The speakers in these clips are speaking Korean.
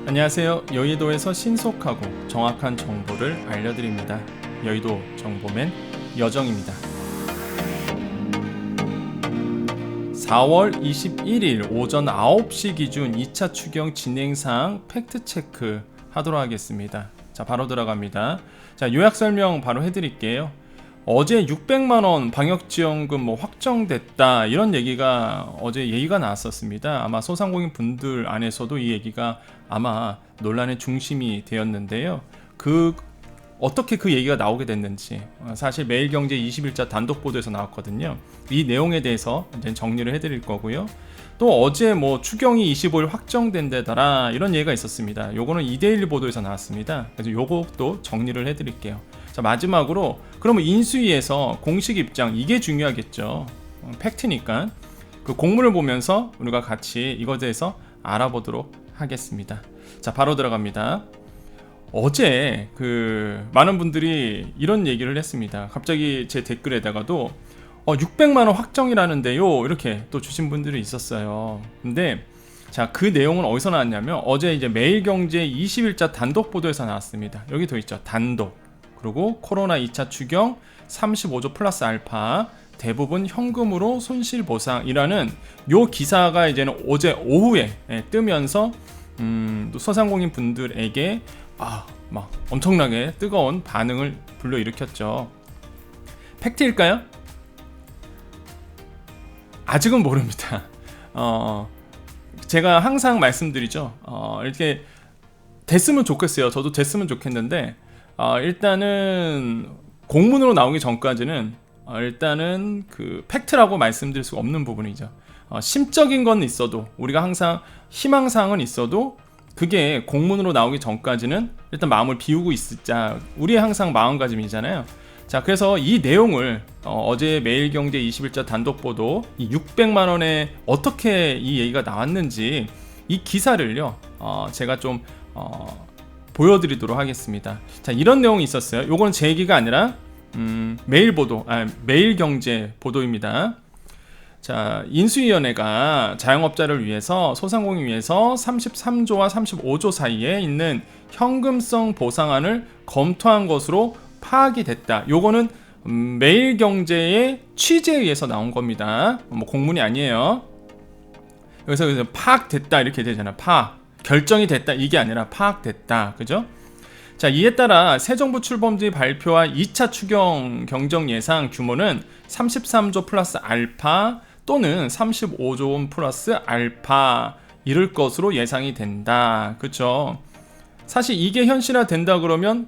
안녕하세요. 여의도에서 신속하고 정확한 정보를 알려드립니다. 여의도 정보맨 여정입니다. 4월 21일 오전 9시 기준 2차 추경 진행사항 팩트체크 하도록 하겠습니다. 자, 바로 들어갑니다. 자, 요약 설명 바로 해드릴게요. 어제 600만원 방역지원금 확정됐다, 이런 얘기가 어제 얘기가 나왔었습니다. 아마 소상공인 분들 안에서도 이 얘기가 아마 논란의 중심이 되었는데요. 어떻게 그 얘기가 나오게 됐는지 사실 매일경제 21자 단독 보도에서 나왔거든요. 이 내용에 대해서 이제 정리를 해드릴 거고요. 또 어제 추경이 25일 확정된다더라, 이런 얘기가 있었습니다. 요거는 이데일리 보도에서 나왔습니다. 그래서 요것도 정리를 해드릴게요. 자, 마지막으로 그러면 인수위에서 공식 입장, 이게 중요하겠죠. 팩트니까 그 공문을 보면서 우리가 같이 이것에 대해서 알아보도록 하겠습니다. 자, 바로 들어갑니다. 어제 많은 분들이 이런 얘기를 했습니다. 갑자기 제 댓글에다가도 600만원 확정이라는데요, 이렇게 또 주신 분들이 있었어요. 근데 자, 그 내용은 어디서 나왔냐면 어제 이제 매일경제 21자 단독 보도에서 나왔습니다. 여기 더 있죠. 단독. 그리고 코로나 2차 추경 35조 플러스 알파 대부분 현금으로 손실보상이라는 요 기사가 이제는 어제 오후에 뜨면서 또 소상공인 분들에게 막 엄청나게 뜨거운 반응을 불러일으켰죠. 팩트일까요? 아직은 모릅니다. 제가 항상 말씀드리죠. 이렇게 됐으면 좋겠어요. 저도 됐으면 좋겠는데 일단은 공문으로 나오기 전까지는 일단은 그 팩트라고 말씀드릴 수가 없는 부분이죠. 심적인 건 있어도, 우리가 항상 희망사항은 있어도 그게 공문으로 나오기 전까지는 일단 마음을 비우고 있자, 우리의 항상 마음가짐이잖아요. 자, 그래서 이 내용을 어제 매일경제 21자 단독 보도 이 600만원에 어떻게 이 얘기가 나왔는지 이 기사를요 제가 좀 보여드리도록 하겠습니다. 자, 이런 내용이 있었어요. 요거는 제 얘기가 아니라 매일경제 보도입니다. 자, 인수위원회가 자영업자를 위해서, 소상공인 위해서 33조와 35조 사이에 있는 현금성 보상안을 검토한 것으로 파악이 됐다. 요거는 매일경제의 취재에 의해서 나온 겁니다. 공문이 아니에요. 여기서 파악됐다 이렇게 되잖아. 결정이 됐다, 이게 아니라 파악됐다. 그죠? 자, 이에 따라 새 정부 출범 뒤 발표한 2차 추경 경정 예상 규모는 33조 플러스 알파 또는 35조 원 플러스 알파 이를 것으로 예상이 된다. 그쵸? 사실 이게 현실화 된다 그러면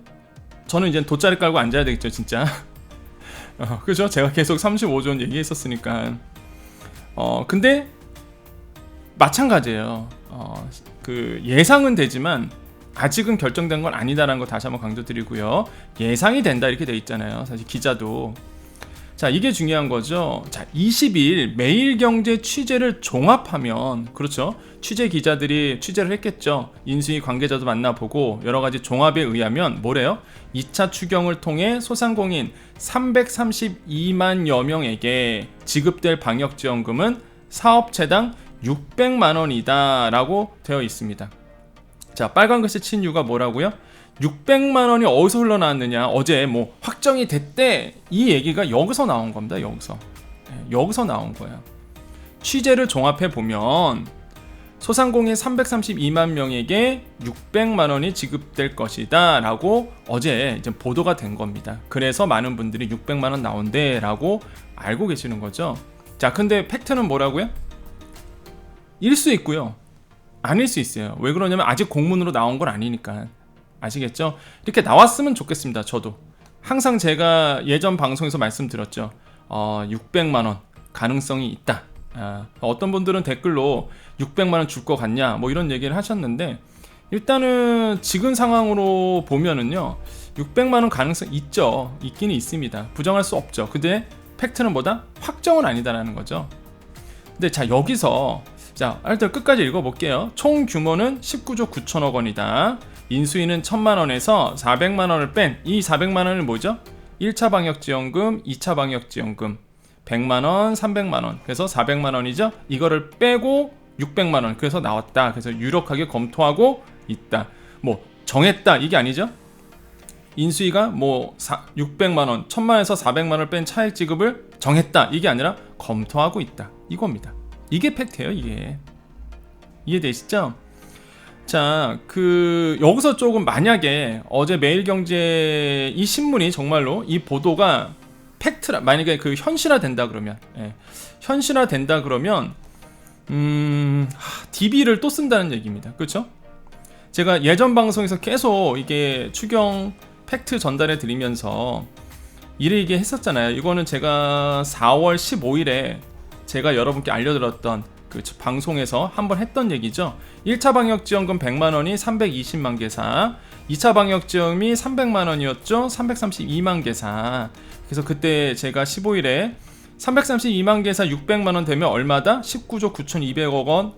저는 이제 돗자리 깔고 앉아야 되겠죠, 진짜. 그죠? 제가 계속 35조 원 얘기했었으니까. 근데 마찬가지예요. 그 예상은 되지만 아직은 결정된 건 아니다라는 거 다시 한번 강조드리고요. 예상이 된다 이렇게 돼 있잖아요. 사실 기자도. 자, 이게 중요한 거죠. 자, 20일 매일경제 취재를 종합하면, 그렇죠, 취재 기자들이 취재를 했겠죠. 인수위 관계자도 만나보고 여러 가지 종합에 의하면 뭐래요? 2차 추경을 통해 소상공인 332만여 명에게 지급될 방역지원금은 사업체당 600만 원이다 라고 되어 있습니다. 자, 빨간 글씨 친 이유가 뭐라고요? 600만 원이 어디서 흘러나왔느냐, 어제 확정이 됐대, 이 얘기가 여기서 나온 겁니다. 여기서 나온 거야. 취재를 종합해 보면 소상공인 332만 명에게 600만 원이 지급될 것이다 라고 어제 이제 보도가 된 겁니다. 그래서 많은 분들이 600만 원 나온대 라고 알고 계시는 거죠. 자, 근데 팩트는 뭐라고요? 일 수 있고요, 아닐 수 있어요. 왜 그러냐면 아직 공문으로 나온 건 아니니까. 아시겠죠? 이렇게 나왔으면 좋겠습니다. 저도 항상 제가 예전 방송에서 말씀드렸죠. 600만 원 가능성이 있다. 어떤 분들은 댓글로 600만 원 줄 것 같냐 이런 얘기를 하셨는데, 일단은 지금 상황으로 보면은요 600만 원 가능성 있죠. 있기는 있습니다. 부정할 수 없죠. 근데 팩트는 뭐다? 확정은 아니다라는 거죠. 근데 자, 여기서 일단 끝까지 읽어볼게요. 총 규모는 19조 9천억 원이다. 인수위는 1000만 원에서 400만 원을 뺀 이 400만 원을 뭐죠? 1차 방역지원금, 2차 방역지원금 100만 원, 300만 원, 그래서 400만 원이죠. 이거를 빼고 600만 원, 그래서 나왔다. 그래서 유력하게 검토하고 있다. 뭐 정했다 이게 아니죠. 인수위가 뭐 600만원, 1000만원에서 400만원을 뺀 차액 지급을 정했다 이게 아니라 검토하고 있다 이겁니다. 이게 팩트예요. 이게 이해되시죠? 자, 여기서 조금 만약에 어제 매일경제 이 신문이 정말로 이 보도가 팩트라, 만약에 현실화 된다 그러면, 현실화 된다 그러면 DB를 또 쓴다는 얘기입니다. 그렇죠? 제가 예전 방송에서 계속 이게 추경 팩트 전달해 드리면서 이래 했었잖아요. 이거는 제가 4월 15일에 제가 여러분께 알려드렸던 방송에서 한번 했던 얘기죠. 1차 방역지원금 100만원이 320만 개사, 2차 방역지원금이 300만원이었죠. 332만 개사. 그래서 그때 제가 15일에 332만 개사 600만원 되면 얼마다? 19조 9,200억 원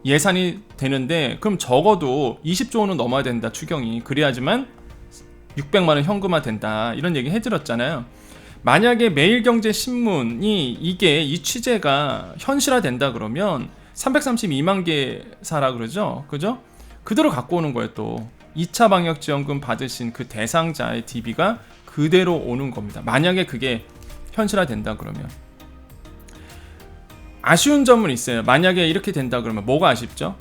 예산이 되는데, 그럼 적어도 20조 원은 넘어야 된다, 추경이. 그래야지만 600만원 현금화 된다, 이런 얘기 해드렸잖아요. 만약에 매일경제신문이 이 취재가 현실화 된다 그러면 332만 개사라 그러죠, 그죠? 그대로 갖고 오는 거예요. 또 2차 방역지원금 받으신 그 대상자의 DB가 그대로 오는 겁니다. 만약에 그게 현실화 된다 그러면. 아쉬운 점은 있어요. 만약에 이렇게 된다 그러면 뭐가 아쉽죠?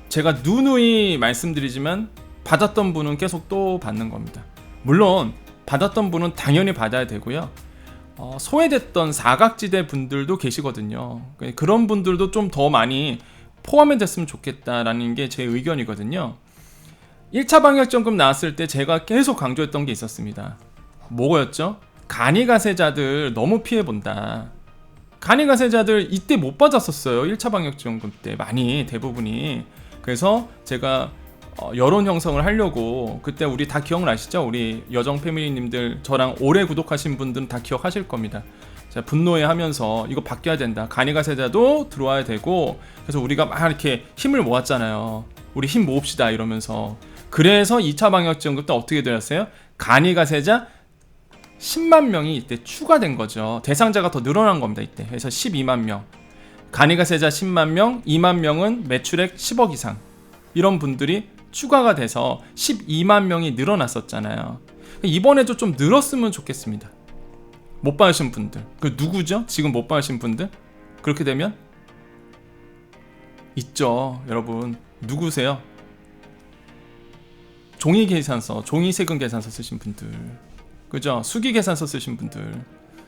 제가 누누이 말씀드리지만 받았던 분은 계속 또 받는 겁니다. 물론 받았던 분은 당연히 받아야 되고요. 소외됐던 사각지대 분들도 계시거든요. 그런 분들도 좀 더 많이 포함이 됐으면 좋겠다라는 게 제 의견이거든요. 1차 방역지원금 나왔을 때 제가 계속 강조했던 게 있었습니다. 뭐였죠? 간이가세자들 너무 피해본다. 간이가세자들 이때 못 받았었어요. 1차 방역지원금 때 많이, 대부분이. 그래서 제가 여론 형성을 하려고, 그때 우리 다 기억나시죠? 우리 여정 패밀리님들, 저랑 오래 구독하신 분들은 다 기억하실 겁니다. 제가 분노해 하면서 이거 바뀌어야 된다, 간이가세자도 들어와야 되고, 그래서 우리가 막 이렇게 힘을 모았잖아요. 우리 힘 모읍시다 이러면서. 그래서 2차 방역지원금 때 어떻게 되었어요? 간이가세자 10만 명이 이때 추가된 거죠. 대상자가 더 늘어난 겁니다. 이때. 그래서 12만 명. 간이가세자 10만 명, 2만 명은 매출액 10억 이상. 이런 분들이 추가가 돼서 12만 명이 늘어났었잖아요. 이번에도 좀 늘었으면 좋겠습니다. 못 받으신 분들. 그 누구죠? 지금 못 받으신 분들? 그렇게 되면 있죠, 여러분. 누구세요? 종이 계산서, 종이 세금 계산서 쓰신 분들, 그죠? 수기 계산서 쓰신 분들,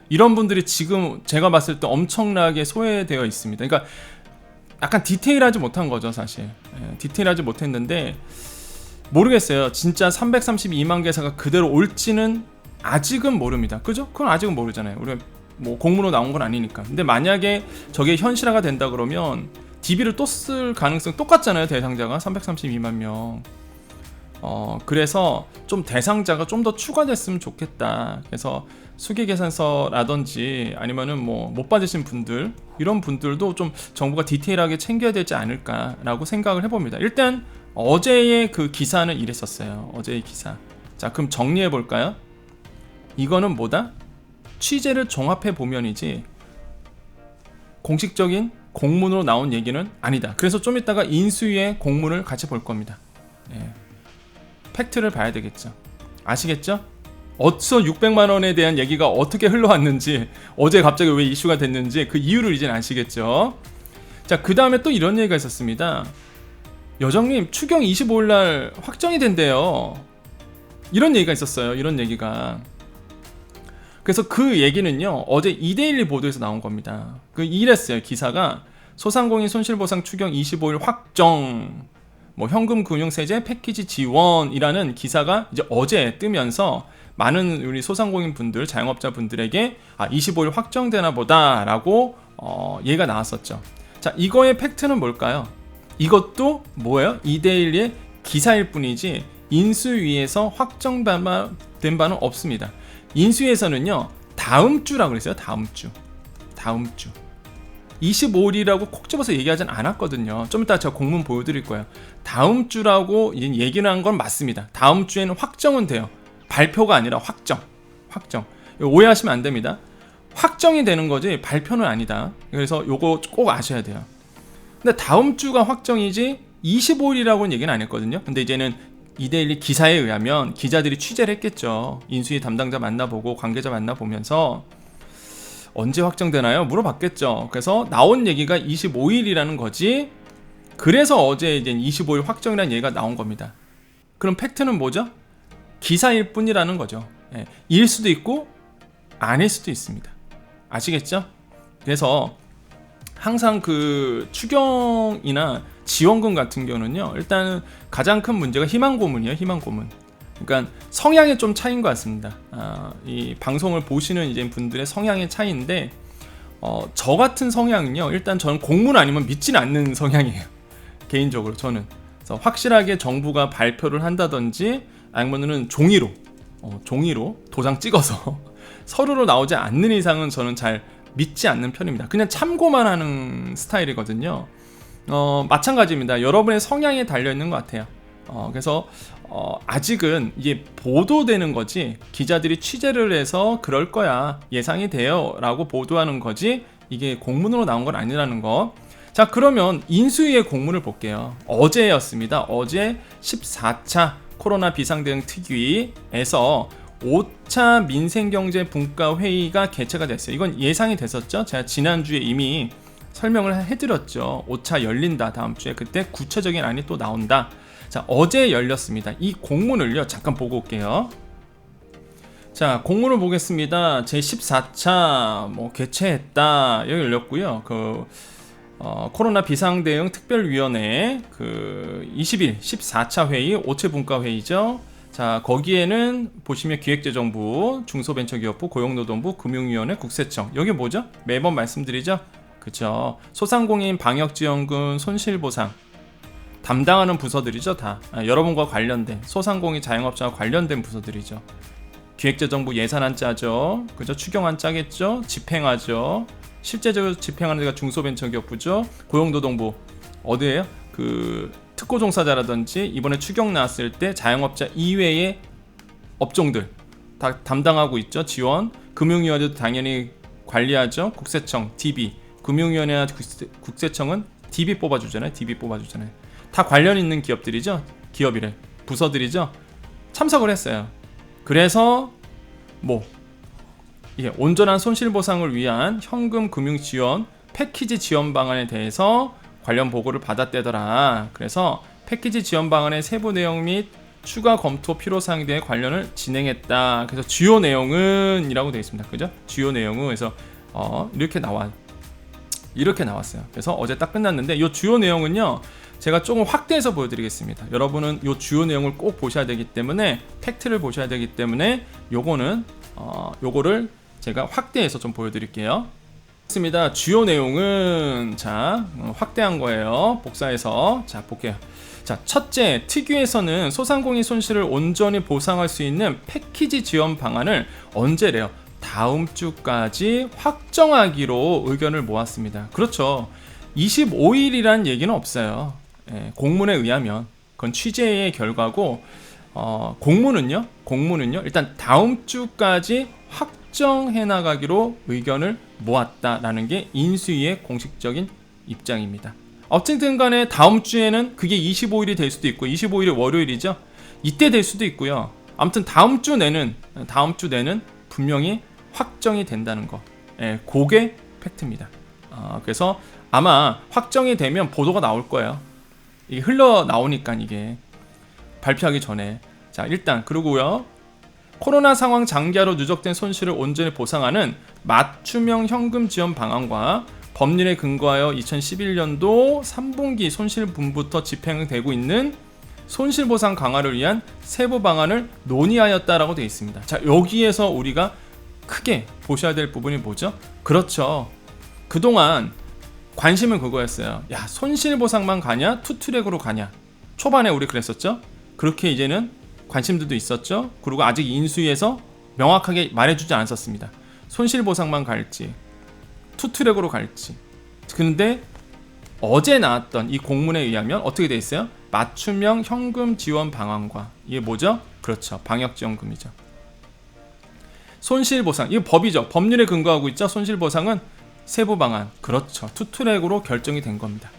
이런 분들이 지금 제가 봤을 때 엄청나게 소외되어 있습니다. 그러니까 약간 디테일하지 못한 거죠, 사실. 디테일하지 못했는데 모르겠어요. 진짜 332만 개사가 그대로 올지는 아직은 모릅니다. 그죠? 그건 아직은 모르잖아요. 우리가 뭐 공문으로 나온 건 아니니까. 근데 만약에 저게 현실화가 된다 그러면 DB를 또 쓸 가능성 똑같잖아요. 대상자가 332만 명. 그래서 좀 대상자가 좀 더 추가됐으면 좋겠다. 그래서 수기 계산서라든지 아니면은 뭐 못 받으신 분들, 이런 분들도 좀 정부가 디테일하게 챙겨야 되지 않을까라고 생각을 해봅니다. 일단 어제의 그 기사는 이랬었어요. 어제의 기사. 자, 그럼 정리해 볼까요? 이거는 뭐다? 취재를 종합해 보면이지 공식적인 공문으로 나온 얘기는 아니다. 그래서 좀 이따가 인수위의 공문을 같이 볼 겁니다. 팩트를 봐야 되겠죠. 아시겠죠? 어디서 600만 원에 대한 얘기가 어떻게 흘러왔는지, 어제 갑자기 왜 이슈가 됐는지 그 이유를 이제 아시겠죠? 자, 그 다음에 또 이런 얘기가 있었습니다. 여정님, 추경 25일 날 확정이 된대요. 이런 얘기가 있었어요. 이런 얘기가. 그래서 그 얘기는요, 어제 이데일리 보도에서 나온 겁니다. 이랬어요. 기사가 소상공인 손실보상 추경 25일 확정, 뭐 현금 금융세제 패키지 지원이라는 기사가 이제 어제 뜨면서 많은 우리 소상공인 분들, 자영업자 분들에게 25일 확정되나 보다라고 얘기가 나왔었죠. 자, 이거의 팩트는 뭘까요? 이것도 뭐예요? 이데일리의 기사일 뿐이지 인수위에서 확정된 바는 없습니다. 인수위에서는요, 다음 주라고 그랬어요. 다음 주 25일이라고 콕 집어서 얘기하진 않았거든요. 좀 이따 제가 공문 보여드릴 거예요. 다음 주라고 얘기를 한 건 맞습니다. 다음 주에는 확정은 돼요. 발표가 아니라 확정. 오해하시면 안 됩니다. 확정이 되는 거지 발표는 아니다. 그래서 요거 꼭 아셔야 돼요. 근데 다음 주가 확정이지 25일이라고는 얘기는 안 했거든요. 근데 이제는 이데일리 기사에 의하면 기자들이 취재를 했겠죠. 인수위 담당자 만나보고 관계자 만나보면서 언제 확정되나요? 물어봤겠죠. 그래서 나온 얘기가 25일이라는 거지. 그래서 어제 이제 25일 확정이라는 얘기가 나온 겁니다. 그럼 팩트는 뭐죠? 기사일 뿐이라는 거죠. 예, 일 수도 있고 아닐 수도 있습니다. 아시겠죠? 그래서 항상 그 추경이나 지원금 같은 경우는요, 일단은 가장 큰 문제가 희망고문이에요. 희망고문. 그러니까 성향의 좀 차이인 것 같습니다. 이 방송을 보시는 이제 분들의 성향의 차이인데, 저 같은 성향은요, 일단 저는 공문 아니면 믿지는 않는 성향이에요. 개인적으로 저는. 그래서 확실하게 정부가 발표를 한다든지 아니면은 종이로 도장 찍어서 서류로 나오지 않는 이상은 저는 잘 믿지 않는 편입니다. 그냥 참고만 하는 스타일이거든요. 마찬가지입니다. 여러분의 성향에 달려있는 것 같아요. 그래서 아직은 이게 보도되는 거지, 기자들이 취재를 해서 그럴 거야, 예상이 돼요 라고 보도하는 거지, 이게 공문으로 나온 건 아니라는 거. 자, 그러면 인수위의 공문을 볼게요. 어제였습니다. 어제 14차 코로나 비상대응 특위에서 5차 민생경제분과회의가 개최가 됐어요. 이건 예상이 됐었죠. 제가 지난주에 이미 설명을 해드렸죠. 5차 열린다, 다음 주에. 그때 구체적인 안이 또 나온다. 자, 어제 열렸습니다. 이 공문을요, 잠깐 보고 올게요. 자, 공문을 보겠습니다. 제14차 개최했다. 여기 열렸고요. 코로나 비상대응 특별위원회 20일 14차 회의 5차 분과회의죠. 자, 거기에는 보시면 기획재정부, 중소벤처기업부, 고용노동부, 금융위원회, 국세청. 여기 뭐죠? 매번 말씀드리죠. 그쵸. 소상공인 방역지원금 손실보상 담당하는 부서들이죠. 다 여러분과 관련된, 소상공인 자영업자와 관련된 부서들이죠. 기획재정부 예산안 짜죠. 그죠? 추경안 짜겠죠. 집행하죠. 실제적으로 집행하는 데가 중소벤처기업부죠. 고용노동부 어디예요? 특고 종사자라든지 이번에 추경 나왔을 때 자영업자 이외의 업종들 다 담당하고 있죠. 지원. 금융위원회도 당연히 관리하죠. 국세청, DB. 금융위원회나 국세청은 DB 뽑아주잖아요. DB 뽑아주잖아요. 다 관련 있는 기업들이죠. 기업이래. 부서들이죠. 참석을 했어요. 그래서 이게 온전한 손실보상을 위한 현금 금융 지원 패키지 지원 방안에 대해서 관련 보고를 받았대더라. 그래서 패키지 지원 방안의 세부 내용 및 추가 검토 필요사항에 대해 관련을 진행했다. 그래서 주요 내용은 이라고 되어 있습니다. 그죠? 주요 내용은 그래서 이렇게 나왔어요. 그래서 어제 딱 끝났는데 이 주요 내용은요, 제가 조금 확대해서 보여드리겠습니다. 여러분은 이 주요 내용을 꼭 보셔야 되기 때문에, 팩트를 보셔야 되기 때문에 요거를 제가 확대해서 좀 보여드릴게요. 있습니다. 주요 내용은 확대한 거예요. 복사해서 볼게요. 자, 첫째, 특위에서는 소상공인 손실을 온전히 보상할 수 있는 패키지 지원 방안을 언제래요? 다음 주까지 확정하기로 의견을 모았습니다. 그렇죠. 25일이란 얘기는 없어요. 공문에 의하면 그건 취재의 결과고, 공문은요 일단 다음 주까지 확정해 나가기로 의견을 모았다라는 게 인수위의 공식적인 입장입니다. 어쨌든 간에 다음 주에는 그게 25일이 될 수도 있고, 25일이 월요일이죠. 이때 될 수도 있고요. 아무튼 다음 주 내는 분명히 확정이 된다는 거. 그게 팩트입니다. 그래서 아마 확정이 되면 보도가 나올 거예요. 이게 흘러나오니까, 이게 발표하기 전에. 자, 일단 그러고요. 코로나 상황 장기화로 누적된 손실을 온전히 보상하는 맞춤형 현금 지원 방안과 법률에 근거하여 2011년도 3분기 손실분부터 집행되고 있는 손실보상 강화를 위한 세부 방안을 논의하였다라고 되어 있습니다. 자, 여기에서 우리가 크게 보셔야 될 부분이 뭐죠? 그렇죠. 그동안 관심은 그거였어요. 야, 손실보상만 가냐? 투트랙으로 가냐? 초반에 우리 그랬었죠? 그렇게 이제는 관심들도 있었죠? 그리고 아직 인수위에서 명확하게 말해주지 않았었습니다. 손실보상만 갈지, 투트랙으로 갈지. 근데 어제 나왔던 이 공문에 의하면 어떻게 돼 있어요? 맞춤형 현금 지원 방안과, 이게 뭐죠? 그렇죠. 방역지원금이죠. 손실보상, 이거 법이죠. 법률에 근거하고 있죠. 손실보상은 세부 방안, 그렇죠. 투트랙으로 결정이 된 겁니다.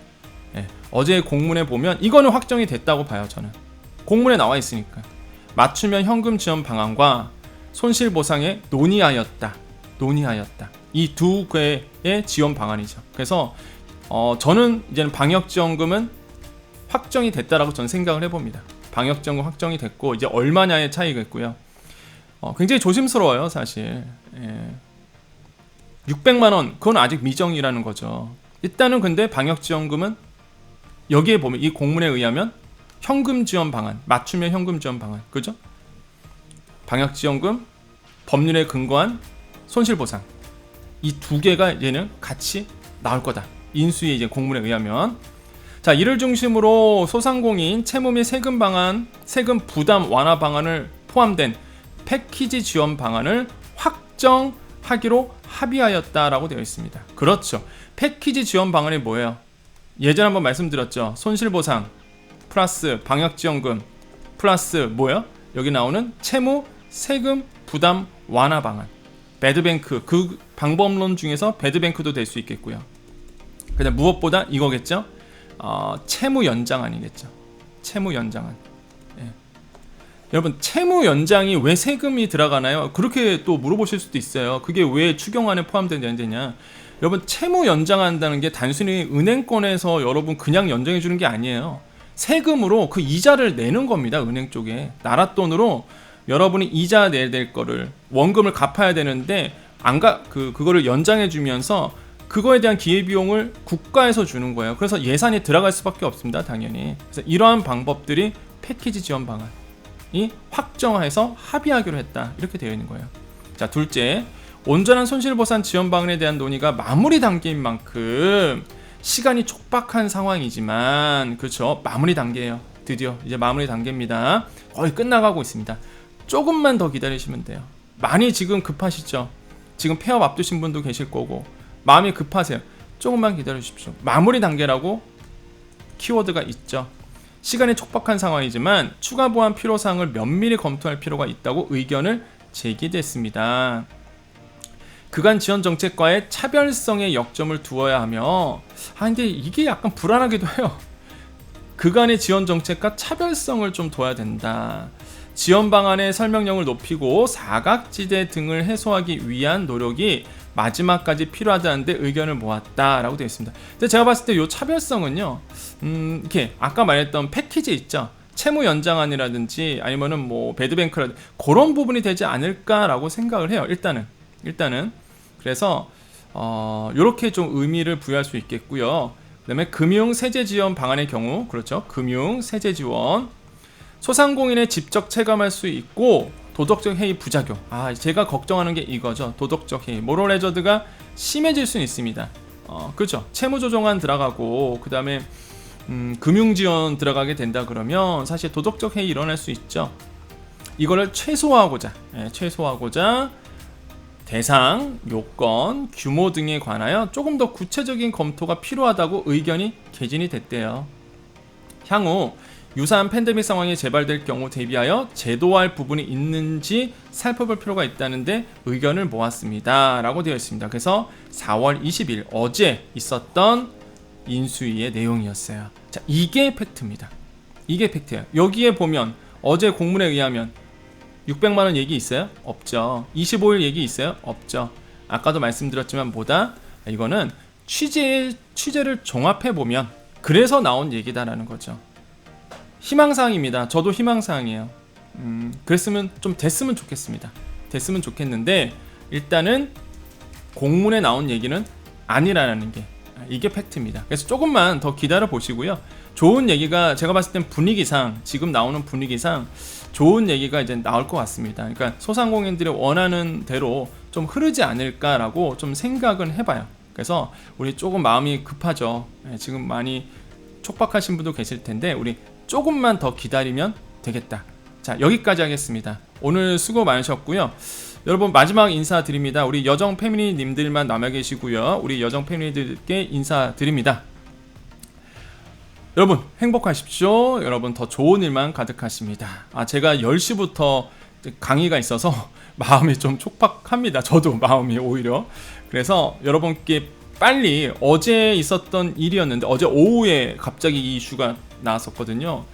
어제 공문에 보면 이거는 확정이 됐다고 봐요. 저는 공문에 나와 있으니까 맞춤형 현금 지원 방안과 손실보상에 논의하였다. 이 두 개의 지원 방안이죠. 그래서 저는 이제는 방역지원금은 확정이 됐다라고 저는 생각을 해봅니다. 방역지원금 확정이 됐고 이제 얼마냐의 차이겠고요. 굉장히 조심스러워요, 사실. 600만 원 그건 아직 미정이라는 거죠. 일단은 근데 방역지원금은 여기에 보면 이 공문에 의하면 현금 지원 방안, 맞춤형 현금 지원 방안, 그죠? 방역지원금, 법률에 근거한 손실보상 이 두 개가 얘는 같이 나올 거다. 인수위 이제 공문에 의하면. 자, 이를 중심으로 소상공인 채무 및 세금 방안, 세금 부담 완화 방안을 포함된 패키지 지원 방안을 확정하기로 합의하였다라고 되어 있습니다. 그렇죠. 패키지 지원 방안이 뭐예요? 예전에 한번 말씀드렸죠. 손실보상 플러스 방역지원금 플러스 뭐예요? 여기 나오는 채무 세금 부담 완화 방안. 배드뱅크, 그 방법론 중에서 배드뱅크도 될 수 있겠고요. 그다음 무엇보다 이거겠죠. 채무 연장안이겠죠. 채무 연장안. 여러분, 채무 연장이 왜 세금이 들어가나요? 그렇게 또 물어보실 수도 있어요. 그게 왜 추경안에 포함되냐? 여러분, 채무 연장한다는 게 단순히 은행권에서 여러분 그냥 연장해 주는 게 아니에요. 세금으로 그 이자를 내는 겁니다. 은행 쪽에 나라 돈으로 여러분이 이자 내야 될 거를 원금을 갚아야 되는데 그거를 연장해 주면서 그거에 대한 기회비용을 국가에서 주는 거예요. 그래서 예산이 들어갈 수밖에 없습니다. 당연히. 그래서 이러한 방법들이 패키지 지원 방안이 확정해서 합의하기로 했다. 이렇게 되어 있는 거예요. 자, 둘째, 온전한 손실보상 지원 방안에 대한 논의가 마무리 단계인 만큼 시간이 촉박한 상황이지만, 그렇죠, 마무리 단계예요. 드디어 이제 마무리 단계입니다. 거의 끝나가고 있습니다. 조금만 더 기다리시면 돼요. 많이 지금 급하시죠? 지금 폐업 앞두신 분도 계실 거고 마음이 급하세요. 조금만 기다려 주십시오. 마무리 단계라고 키워드가 있죠. 시간이 촉박한 상황이지만 추가 보완 필요사항을 면밀히 검토할 필요가 있다고 의견을 제기됐습니다. 그간 지원 정책과의 차별성에 역점을 두어야 하며, 근데 이게 약간 불안하기도 해요. 그간의 지원 정책과 차별성을 좀 둬야 된다. 지원 방안의 설명력을 높이고 사각지대 등을 해소하기 위한 노력이 마지막까지 필요하다는데 의견을 모았다라고 되어 있습니다. 근데 제가 봤을 때 이 차별성은요, 이렇게 아까 말했던 패키지 있죠. 채무 연장안이라든지 아니면은 뭐 배드뱅크라든지 그런 부분이 되지 않을까라고 생각을 해요. 일단은 그래서 이렇게 좀 의미를 부여할 수 있겠고요. 그다음에 금융 세제 지원 방안의 경우, 그렇죠. 금융 세제 지원. 소상공인에 직접 체감할 수 있고 도덕적 해이 부작용. 제가 걱정하는 게 이거죠. 도덕적 해이, 모럴 해저드가 심해질 수는 있습니다. 그렇죠. 채무 조정안 들어가고 그 다음에 금융 지원 들어가게 된다 그러면 사실 도덕적 해이 일어날 수 있죠. 이거를 최소화하고자 대상, 요건, 규모 등에 관하여 조금 더 구체적인 검토가 필요하다고 의견이 개진이 됐대요. 향후 유사한 팬데믹 상황이 재발될 경우 대비하여 제도화할 부분이 있는지 살펴볼 필요가 있다는데 의견을 모았습니다 라고 되어 있습니다. 그래서 4월 20일 어제 있었던 인수위의 내용이었어요. 자, 이게 팩트입니다. 이게 팩트예요. 여기에 보면 어제 공문에 의하면 600만원 얘기 있어요? 없죠. 25일 얘기 있어요? 없죠. 아까도 말씀드렸지만 이거는 취재를 종합해보면 그래서 나온 얘기다라는 거죠. 희망사항입니다. 저도 희망사항이에요. 그랬으면 좀 됐으면 좋겠습니다. 됐으면 좋겠는데 일단은 공문에 나온 얘기는 아니라는 게 이게 팩트입니다. 그래서 조금만 더 기다려 보시고요. 좋은 얘기가 제가 봤을 땐 분위기상 지금 나오는 분위기상 좋은 얘기가 이제 나올 것 같습니다. 그러니까 소상공인들이 원하는 대로 좀 흐르지 않을까라고 좀 생각은 해봐요. 그래서 우리 조금 마음이 급하죠. 지금 많이 촉박하신 분도 계실 텐데 우리 조금만 더 기다리면 되겠다. 자, 여기까지 하겠습니다. 오늘 수고 많으셨고요. 여러분 마지막 인사드립니다. 우리 여정 패밀리님들만 남아 계시고요. 우리 여정 패밀리들께 인사드립니다. 여러분 행복하십시오. 여러분 더 좋은 일만 가득하십니다. 제가 10시부터 강의가 있어서 마음이 좀 촉박합니다. 저도 마음이 오히려. 그래서 여러분께 빨리 어제 있었던 일이었는데 어제 오후에 갑자기 이 이슈가 나왔었거든요.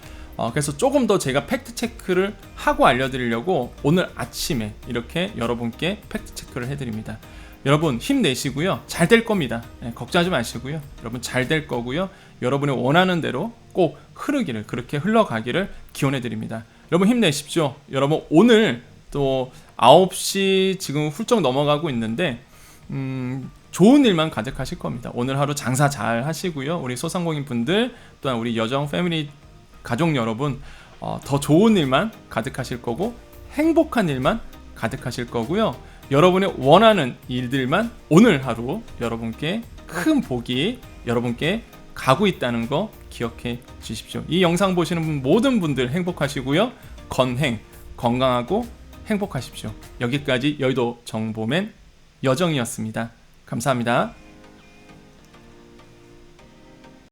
그래서 조금 더 제가 팩트 체크를 하고 알려드리려고 오늘 아침에 이렇게 여러분께 팩트 체크를 해드립니다. 여러분 힘내시고요. 잘 될 겁니다. 걱정하지 마시고요. 여러분 잘 될 거고요. 여러분이 원하는 대로 꼭 흐르기를, 그렇게 흘러가기를 기원해드립니다. 여러분 힘내십시오. 여러분 오늘 또 9시 지금 훌쩍 넘어가고 있는데 좋은 일만 가득하실 겁니다. 오늘 하루 장사 잘 하시고요. 우리 소상공인 분들 또한 우리 여정 패밀리 가족 여러분 더 좋은 일만 가득하실 거고 행복한 일만 가득하실 거고요. 여러분의 원하는 일들만 오늘 하루 여러분께 큰 복이 여러분께 가고 있다는 거 기억해 주십시오. 이 영상 보시는 모든 분들 행복하시고요. 건강하고 행복하십시오. 여기까지 여의도 정보맨 여정이었습니다. 감사합니다.